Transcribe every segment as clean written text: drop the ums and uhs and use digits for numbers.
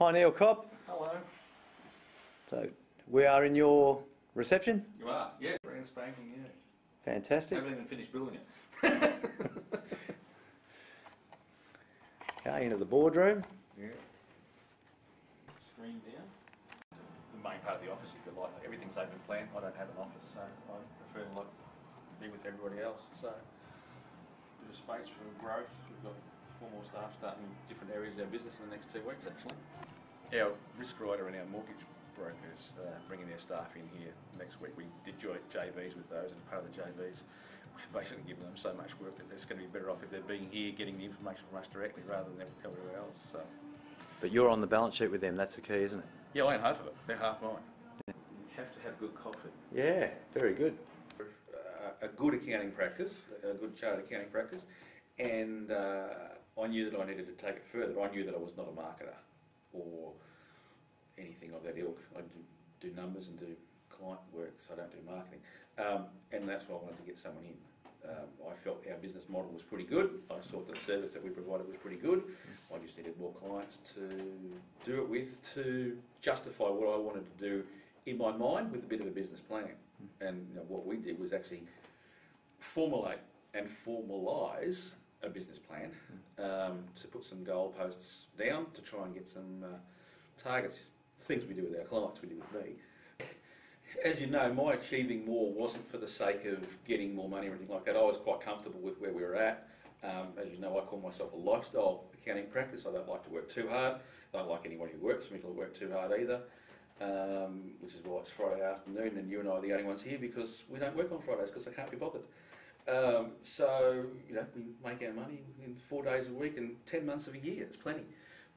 Hi Neil Cobb. Hello. So we are in your reception. You are? Yeah. Brand spanking, yeah. Fantastic. Haven't even finished building it. Okay, into the boardroom. Yeah. Screen down. The main part of the office, if you like. Everything's open plan. I don't have an office, so I prefer to be with everybody else. So, bit of space for growth. We've got 4 more staff starting in different areas of our business in the next 2 weeks, actually. Our risk writer and our mortgage brokers bringing their staff in here next week. We did JVs with those, and as part of the JVs, we've basically given them so much work that it's going to be better off if they're being here, getting the information from us directly rather than everywhere else. So. But you're on the balance sheet with them, that's the key, isn't it? Yeah, I own half of it. They're half mine. You have to have good coffee. Yeah, very good. A good accounting practice, a good chartered accounting practice, and I knew that I needed to take it further. I knew that I was not a marketer or anything of that ilk. I do numbers and do client work, so I don't do marketing. And that's why I wanted to get someone in. I felt our business model was pretty good. I thought the service that we provided was pretty good. I just needed more clients to do it with, to justify what I wanted to do in my mind with a bit of a business plan. And what we did was actually formulate and formalise a business plan to put some goalposts down to try and get some targets. Things we do with our clients, we do with me. As you know, my achieving more wasn't for the sake of getting more money or anything like that. I was quite comfortable with where we were at. As you know, I call myself a lifestyle accounting practice. I don't like to work too hard. I don't like anyone who works for me to work too hard either, which is why it's Friday afternoon and you and I are the only ones here because we don't work on Fridays because I can't be bothered. So, we make our money in 4 days a week and 10 months of a year. It's plenty.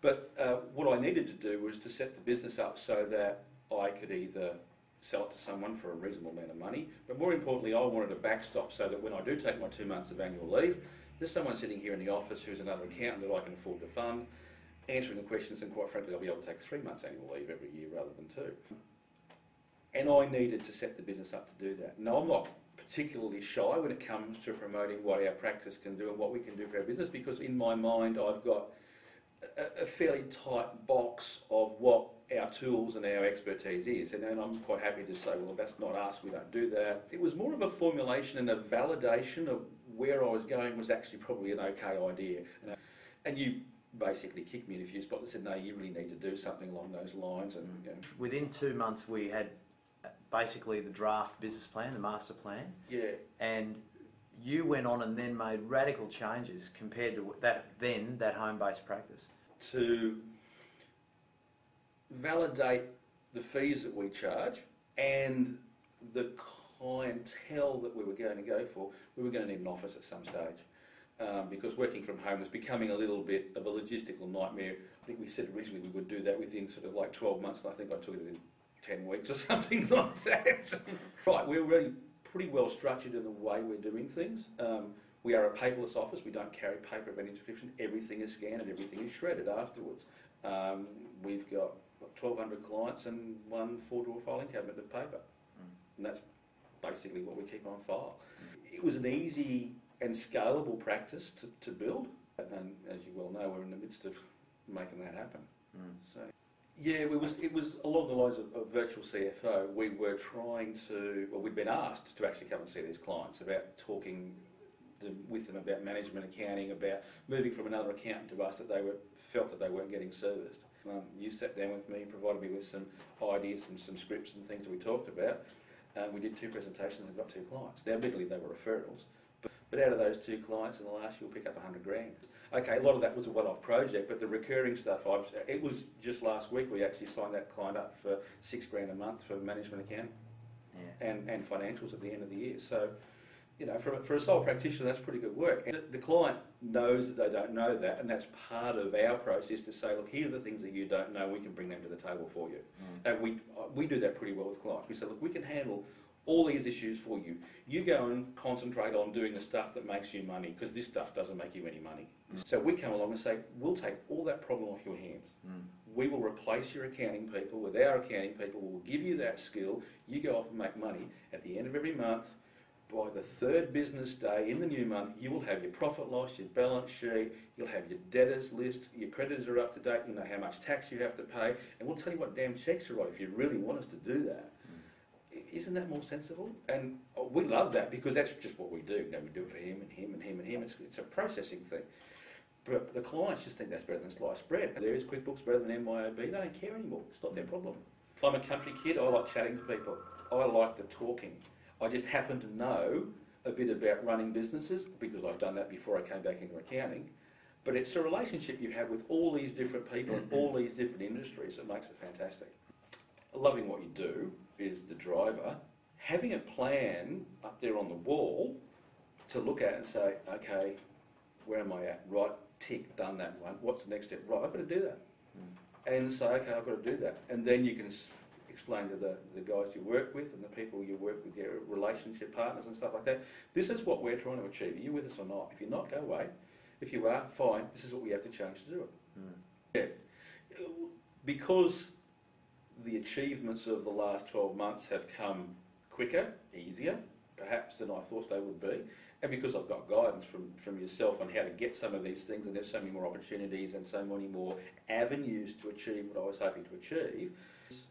But what I needed to do was to set the business up so that I could either sell it to someone for a reasonable amount of money, but more importantly, I wanted a backstop so that when I do take my 2 months of annual leave, there's someone sitting here in the office who's another accountant that I can afford to fund, answering the questions, and quite frankly, I'll be able to take 3 months annual leave every year rather than 2. And I needed to set the business up to do that. Now, I'm not particularly shy when it comes to promoting what our practice can do and what we can do for our business, because in my mind I've got a fairly tight box of what our tools and our expertise is, and I'm quite happy to say, well, that's not us, we don't do that. It was more of a formulation and a validation of where I was going was actually probably an okay idea. And you basically kicked me in a few spots and said, no, you really need to do something along those lines. And Within 2 months we had basically the draft business plan, the master plan. Yeah. And you went on and then made radical changes compared to that home-based practice. To validate the fees that we charge and the clientele that we were going to go for, we were going to need an office at some stage. Because working from home was becoming a little bit of a logistical nightmare. I think we said originally we would do that within sort of like 12 months, and I think I took it in 10 weeks or something like that. Right, we're really pretty well structured in the way we're doing things. We are a paperless office. We don't carry paper of any description. Everything is scanned and everything is shredded afterwards. We've got 1,200 clients and one 4-drawer filing cabinet of paper. And that's basically what we keep on file. It was an easy and scalable practice to build. And as you well know, we're in the midst of making that happen. So, yeah, it was along the lines of virtual CFO. We were trying to, well, we'd been asked to actually come and see these clients about talking with them about management accounting, about moving from another accountant to us that they felt that they weren't getting serviced. You sat down with me, provided me with some ideas and some scripts and things that we talked about. We did 2 presentations and got 2 clients. Now, admittedly, they were referrals, but out of those 2 clients in the last year, we'll pick up 100 grand. Okay, a lot of that was a one-off project, but the recurring stuff, it was just last week we actually signed that client up for 6 grand a month for management accounting and financials at the end of the year. So, for a sole practitioner, that's pretty good work. And the client knows that they don't know that, and that's part of our process to say, look, here are the things that you don't know, we can bring them to the table for you. And we do that pretty well with clients. We say, look, we can handle all these issues for you. You go and concentrate on doing the stuff that makes you money, because this stuff doesn't make you any money. So we come along and say, we'll take all that problem off your hands. We will replace your accounting people with our accounting people. We'll give you that skill. You go off and make money. At the end of every month, by the third business day in the new month, you will have your profit loss, your balance sheet, you'll have your debtors list, your creditors are up to date, you know how much tax you have to pay, and we'll tell you what damn checks are right if you really want us to do that. Isn't that more sensible? And we love that because that's just what we do. You know, we do it for him and him and him and him. It's a processing thing. But the clients just think that's better than sliced bread. There is QuickBooks better than MYOB. They don't care anymore. It's not their problem. I'm a country kid. I like chatting to people. I like the talking. I just happen to know a bit about running businesses because I've done that before I came back into accounting. But it's a relationship you have with all these different people in all these different industries that makes it fantastic. Loving what you do is the driver. Having a plan up there on the wall to look at and say, okay, where am I at? Right, tick, done that one. What's the next step? Right, I've got to do that. And say, okay, I've got to do that. And then you can explain to the guys you work with and the people you work with, your relationship partners and stuff like that. This is what we're trying to achieve. Are you with us or not? If you're not, go away. If you are, fine. This is what we have to change to do it. Yeah. Because the achievements of the last 12 months have come quicker, easier, perhaps than I thought they would be, and because I've got guidance from yourself on how to get some of these things, and there's so many more opportunities and so many more avenues to achieve what I was hoping to achieve, it's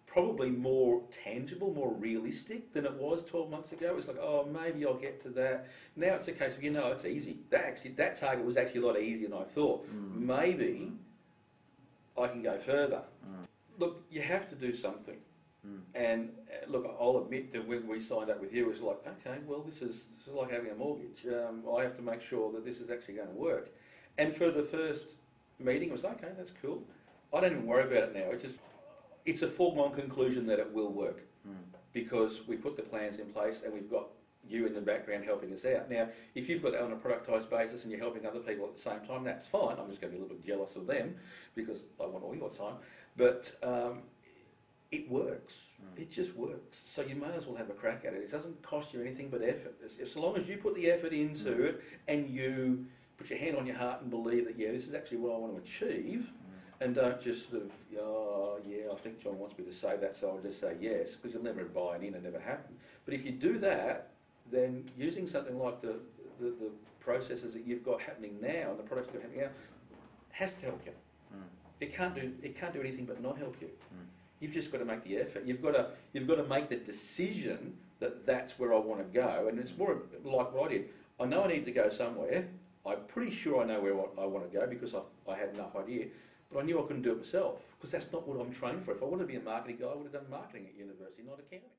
probably more tangible, more realistic than it was 12 months ago. It's like, oh, maybe I'll get to that. Now it's a case of, you know, it's easy. That target was actually a lot easier than I thought. Maybe I can go further. Look, you have to do something. And look, I'll admit that when we signed up with you, it was like, okay, well, this is like having a mortgage. I have to make sure that this is actually going to work. And for the first meeting, it was okay, that's cool. I don't even worry about it now. It's a foregone conclusion that it will work because we put the plans in place and we've got you in the background helping us out. Now, if you've got that on a productised basis and you're helping other people at the same time, that's fine. I'm just going to be a little bit jealous of them because I want all your time. But it works. It just works. So you may as well have a crack at it. It doesn't cost you anything but effort. So long as you put the effort into it and you put your hand on your heart and believe that, yeah, this is actually what I want to achieve, and don't just sort of, oh, yeah, I think John wants me to say that, so I'll just say yes, because you'll never buy it in and never happen. But if you do that, then using something like the processes that you've got happening now and the products you've got happening now has to help you. It can't do anything but not help you. You've just got to make the effort. You've got to make the decision that that's where I want to go. And it's more like what I did. I know I need to go somewhere. I'm pretty sure I know where I want to go because I had enough idea. But I knew I couldn't do it myself because that's not what I'm trained for. If I wanted to be a marketing guy, I would have done marketing at university, not accounting.